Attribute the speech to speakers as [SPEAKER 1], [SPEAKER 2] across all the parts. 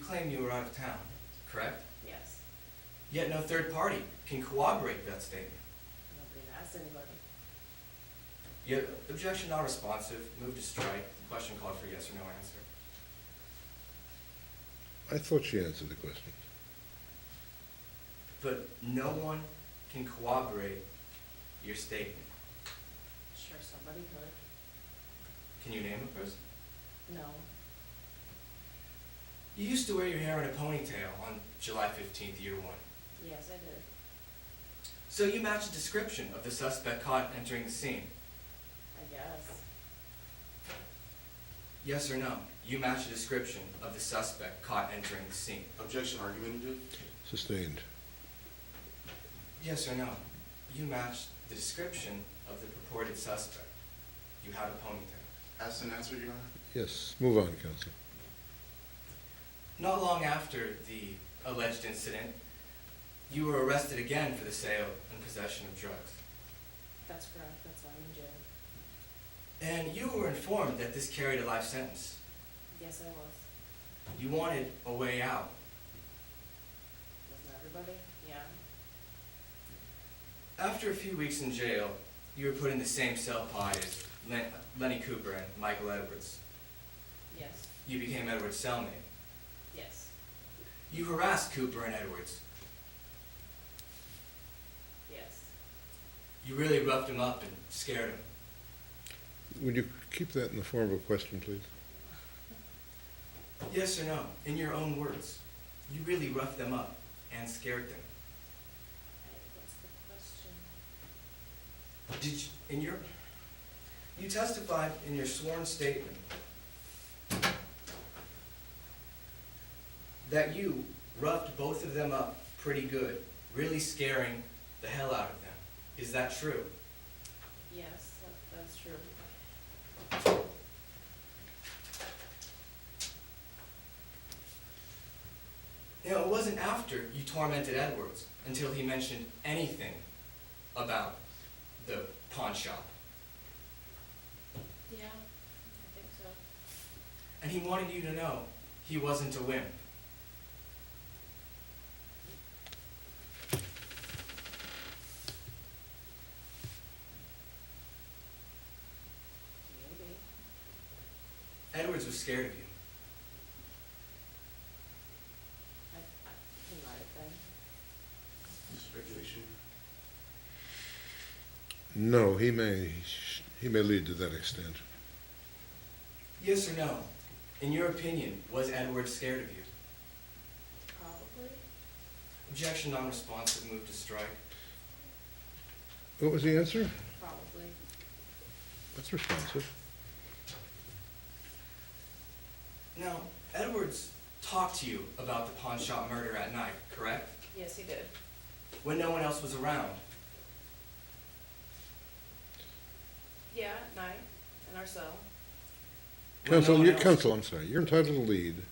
[SPEAKER 1] claim you were out of town, correct?
[SPEAKER 2] Yes.
[SPEAKER 1] Yet no third party can corroborate that statement.
[SPEAKER 2] Nobody asked anybody.
[SPEAKER 1] Yet objection not responsive, move to strike. The question called for yes or no answer.
[SPEAKER 3] I thought she answered the question.
[SPEAKER 1] But no one can corroborate your statement.
[SPEAKER 2] Sure, somebody could.
[SPEAKER 1] Can you name a person?
[SPEAKER 2] No.
[SPEAKER 1] You used to wear your hair in a ponytail on July 15th, year 1.
[SPEAKER 2] Yes, I did.
[SPEAKER 1] So you match the description of the suspect caught entering the scene.
[SPEAKER 2] I guess.
[SPEAKER 1] Yes or no? You match the description of the suspect caught entering the scene.
[SPEAKER 4] Objection argumentative.
[SPEAKER 3] Sustained.
[SPEAKER 1] Yes or no? You match the description of the purported suspect. You had a ponytail.
[SPEAKER 4] Asked and answered, Your Honor.
[SPEAKER 3] Yes, move on, counsel.
[SPEAKER 1] Not long after the alleged incident, you were arrested again for the sale and possession of drugs.
[SPEAKER 2] That's correct. That's why I'm in jail.
[SPEAKER 1] And you were informed that this carried a life sentence.
[SPEAKER 2] Yes, I was.
[SPEAKER 1] You wanted a way out.
[SPEAKER 2] Wasn't everybody? Yeah.
[SPEAKER 1] After a few weeks in jail, you were put in the same cell pod as Lenny Cooper and Michael Edwards.
[SPEAKER 2] Yes.
[SPEAKER 1] You became Edwards' cellmate.
[SPEAKER 2] Yes.
[SPEAKER 1] You harassed Cooper and Edwards.
[SPEAKER 2] Yes.
[SPEAKER 1] You really roughed him up and scared him.
[SPEAKER 3] Would you keep that in the form of a question, please?
[SPEAKER 1] Yes or no? In your own words, you really roughed them up and scared them.
[SPEAKER 2] What's the question?
[SPEAKER 1] Did you testified in your sworn statement that you roughed both of them up pretty good, really scaring the hell out of them. Is that true?
[SPEAKER 2] Yes, that's true.
[SPEAKER 1] You know, it wasn't after you tormented Edwards until he mentioned anything about the pawn shop.
[SPEAKER 2] Yeah, I think so.
[SPEAKER 1] And he wanted you to know he wasn't a wimp.
[SPEAKER 2] Maybe.
[SPEAKER 1] Edwards was scared of you.
[SPEAKER 2] He might have been.
[SPEAKER 4] Speculation.
[SPEAKER 3] No, he may lead to that extent.
[SPEAKER 1] Yes or no? In your opinion, was Edwards scared of you?
[SPEAKER 2] Probably.
[SPEAKER 1] Objection non-responsive, move to strike.
[SPEAKER 3] What was the answer?
[SPEAKER 2] Probably.
[SPEAKER 3] That's responsive.
[SPEAKER 1] Now, Edwards talked to you about the pawn shop murder at night, correct?
[SPEAKER 2] Yes, he did.
[SPEAKER 1] When no one else was around.
[SPEAKER 2] Yeah, at night, in our cell.
[SPEAKER 1] When no one else-
[SPEAKER 3] Counsel, I'm sorry, you're entitled to lead,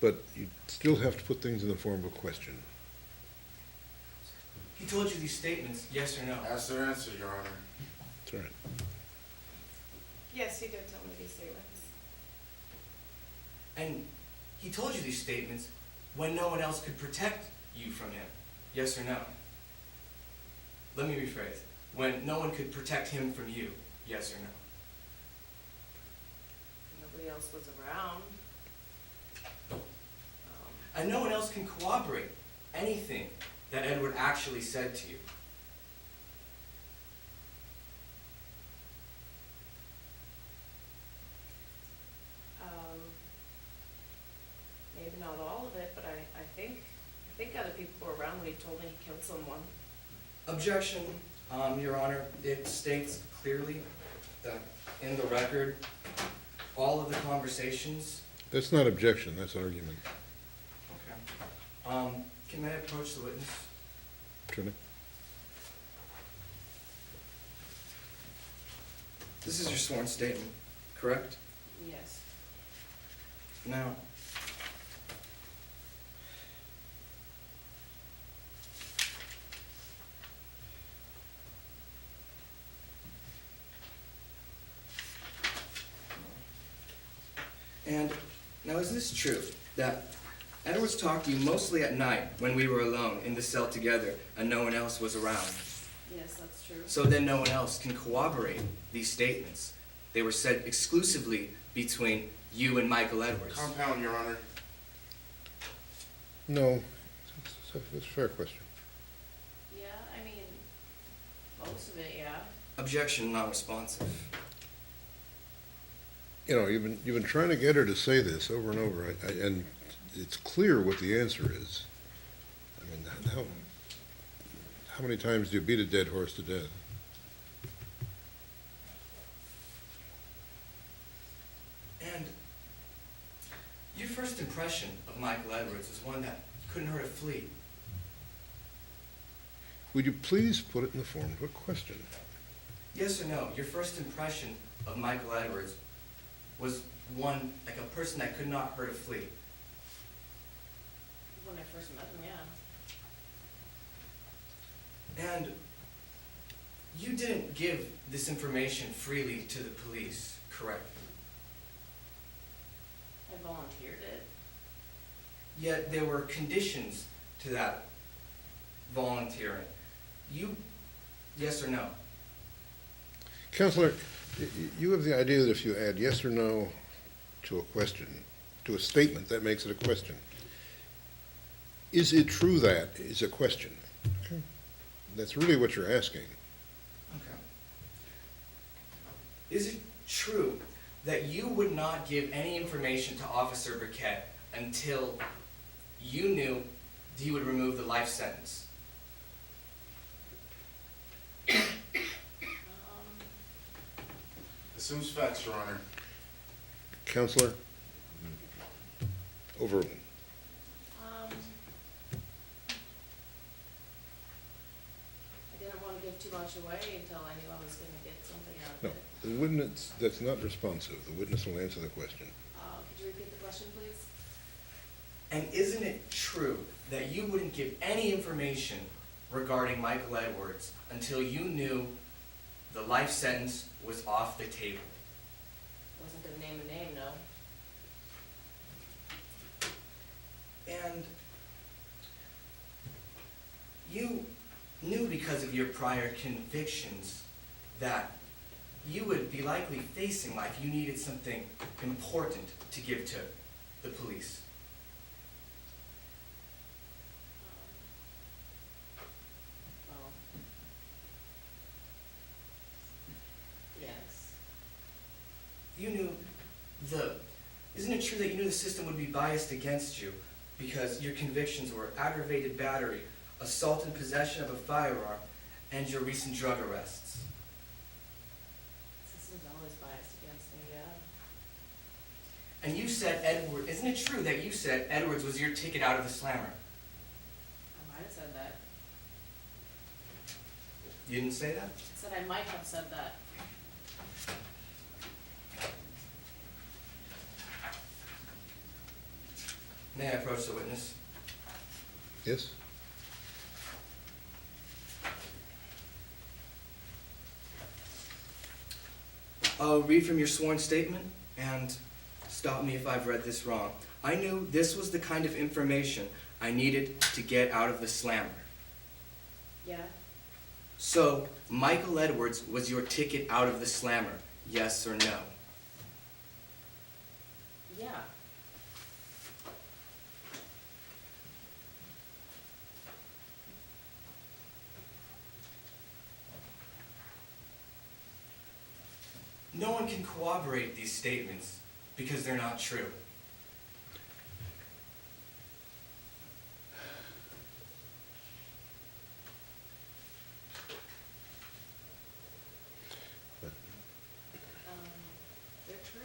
[SPEAKER 3] but you still have to put things in the form of a question.
[SPEAKER 1] He told you these statements, yes or no?
[SPEAKER 4] Asked and answered, Your Honor.
[SPEAKER 3] That's all right.
[SPEAKER 2] Yes, he did tell me these statements.
[SPEAKER 1] And he told you these statements when no one else could protect you from him, yes or no? Let me rephrase. When no one could protect him from you, yes or no?
[SPEAKER 2] Nobody else was around.
[SPEAKER 1] And no one else can corroborate anything that Edward actually said to you.
[SPEAKER 2] Maybe not all of it, but I think other people were around when he told me he killed someone.
[SPEAKER 1] Objection, Your Honor. It states clearly that in the record, all of the conversations.
[SPEAKER 3] That's not objection, that's argument.
[SPEAKER 1] Okay. Can I approach the witness?
[SPEAKER 3] Attorney?
[SPEAKER 1] This is your sworn statement, correct?
[SPEAKER 2] Yes.
[SPEAKER 1] Now, is this true that Edwards talked to you mostly at night when we were alone in the cell together and no one else was around.
[SPEAKER 2] Yes, that's true.
[SPEAKER 1] So then no one else can corroborate these statements. They were said exclusively between you and Michael Edwards.
[SPEAKER 4] Compound, Your Honor.
[SPEAKER 3] No, that's a fair question.
[SPEAKER 2] Yeah, I mean, most of it, yeah.
[SPEAKER 1] Objection not responsive.
[SPEAKER 3] You know, you've been trying to get her to say this over and over, and it's clear what the answer is. I mean, how many times do you beat a dead horse to death?
[SPEAKER 1] And your first impression of Michael Edwards was one that couldn't hurt a flea.
[SPEAKER 3] Would you please put it in the form of a question?
[SPEAKER 1] Yes or no, your first impression of Michael Edwards was one, like a person that could not hurt a flea.
[SPEAKER 2] When I first met him, yeah.
[SPEAKER 1] And you didn't give this information freely to the police, correct?
[SPEAKER 2] I volunteered it.
[SPEAKER 1] Yet there were conditions to that volunteering. Yes or no?
[SPEAKER 3] Counselor, you have the idea that if you add yes or no to a question, to a statement, that makes it a question. Is it true that is a question? Okay. That's really what you're asking.
[SPEAKER 1] Okay. Is it true that you would not give any information to Officer Burkett until you knew he would remove the life sentence?
[SPEAKER 4] Assumes facts, Your Honor.
[SPEAKER 3] Counselor? Overruled.
[SPEAKER 2] I didn't want to give too much away until I knew I was gonna get something out of
[SPEAKER 3] No,
[SPEAKER 2] it.
[SPEAKER 3] the witness, that's not responsive. The witness will answer the question.
[SPEAKER 2] Could you repeat the question, please?
[SPEAKER 1] And isn't it true that you wouldn't give any information regarding Michael Edwards until you knew the life sentence was off the table?
[SPEAKER 2] Wasn't gonna name a name, no.
[SPEAKER 1] And you knew because of your prior convictions that you would be likely facing life. You needed something important to give to the police.
[SPEAKER 2] Well. Yes.
[SPEAKER 1] You knew isn't it true that you knew the system would be biased against you because your convictions were aggravated battery, assault and possession of a firearm, and your recent drug arrests?
[SPEAKER 2] System's always biased against me, yeah.
[SPEAKER 1] And you said isn't it true that you said Edwards was your ticket out of the slammer?
[SPEAKER 2] I might have said that.
[SPEAKER 1] You didn't say that?
[SPEAKER 2] I said I might have said that.
[SPEAKER 1] May I approach the witness?
[SPEAKER 3] Yes?
[SPEAKER 1] I'll read from your sworn statement, and stop me if I've read this wrong. I knew this was the kind of information I needed to get out of the slammer.
[SPEAKER 2] Yeah?
[SPEAKER 1] So, Michael Edwards was your ticket out of the slammer, yes or no?
[SPEAKER 2] Yeah.
[SPEAKER 1] No one can corroborate these statements because they're not true.
[SPEAKER 2] They're true.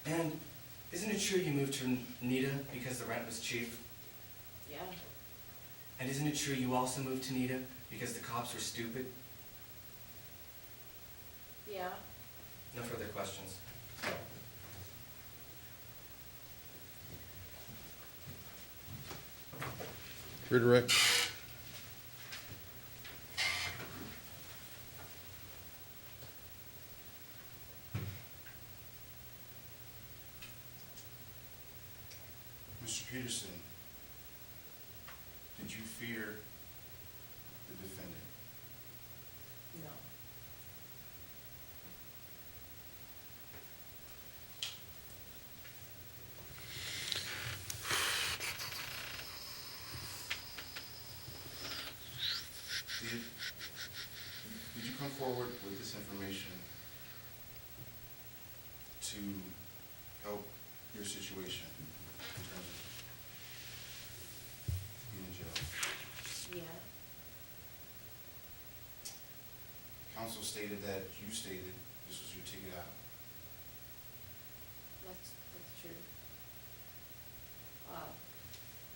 [SPEAKER 1] And isn't it true you moved to Nita because the rent was cheap?
[SPEAKER 2] Yeah.
[SPEAKER 1] And isn't it true you also moved to Nita because the cops were stupid?
[SPEAKER 2] Yeah.
[SPEAKER 1] No further questions.
[SPEAKER 3] Redirect.
[SPEAKER 4] Mr. Peterson, did you fear the defendant?
[SPEAKER 2] No.
[SPEAKER 4] Did you come forward with this information to help your situation in terms of being in jail?
[SPEAKER 2] Yeah.
[SPEAKER 4] Counsel stated that you stated this was your ticket out.
[SPEAKER 2] That's true.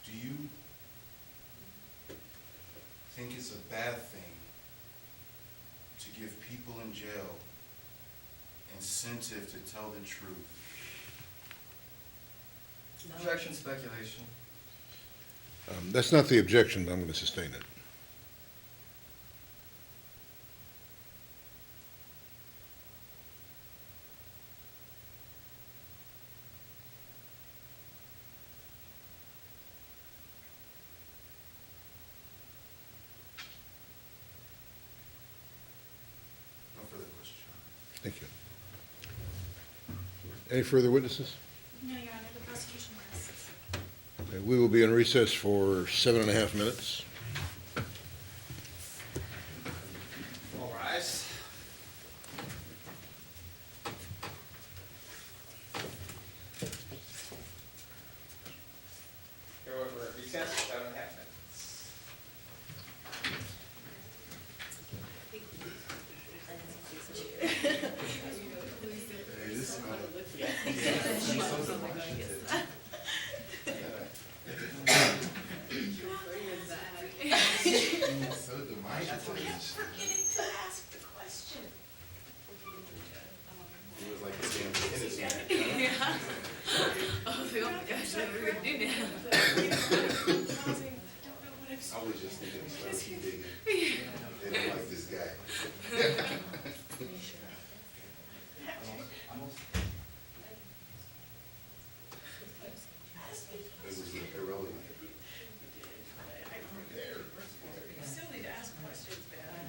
[SPEAKER 4] Do you think it's a bad thing to give people in jail incentive to tell the truth?
[SPEAKER 2] No.
[SPEAKER 1] Objection, speculation.
[SPEAKER 3] That's not the objection, but I'm going to sustain it.
[SPEAKER 4] No further questions, Your Honor.
[SPEAKER 3] Thank you. Any further witnesses?
[SPEAKER 5] No, Your Honor, the prosecution rests.
[SPEAKER 3] Okay, we will be in recess for 7.5 minutes.
[SPEAKER 1] All rise. Here we're at recess, 7.5 minutes.
[SPEAKER 4] Hey, this is so demonstrative.
[SPEAKER 5] Forgetting to ask the question.
[SPEAKER 4] It was like this game of tennis match.
[SPEAKER 2] Oh my gosh, what are we gonna do now?
[SPEAKER 4] I was just thinking, start keep digging. They don't like this guy. It was irrelevant.
[SPEAKER 5] You still need to ask questions, man.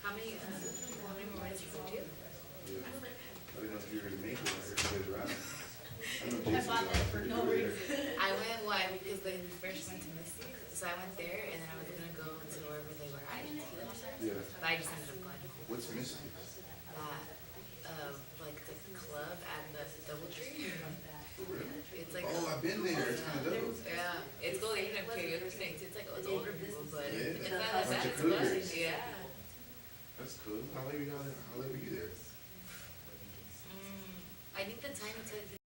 [SPEAKER 2] How many more minutes did you do?
[SPEAKER 4] Yeah. I didn't know if you were gonna make it, I heard you guys around. I know
[SPEAKER 5] I
[SPEAKER 4] Jason's
[SPEAKER 5] bought
[SPEAKER 4] out
[SPEAKER 5] that
[SPEAKER 4] there.
[SPEAKER 5] for no reason.
[SPEAKER 6] I went because they first went to Mystic, so I went there and then I was gonna go to wherever they were at,
[SPEAKER 4] Yeah.
[SPEAKER 6] but I just ended up going
[SPEAKER 4] What's missing?
[SPEAKER 6] that, like the club at the DoubleTree.
[SPEAKER 4] For real?
[SPEAKER 6] It's like,
[SPEAKER 4] Oh, I've been there, it's kinda dope.
[SPEAKER 6] yeah, it's called even a karaoke night. It's like it's older people, but
[SPEAKER 4] Yeah.
[SPEAKER 6] it's not that bad. It's fun.
[SPEAKER 4] Cougars.
[SPEAKER 6] Yeah.
[SPEAKER 4] That's cool. How late were you there? How late were you there?
[SPEAKER 6] I think the time it said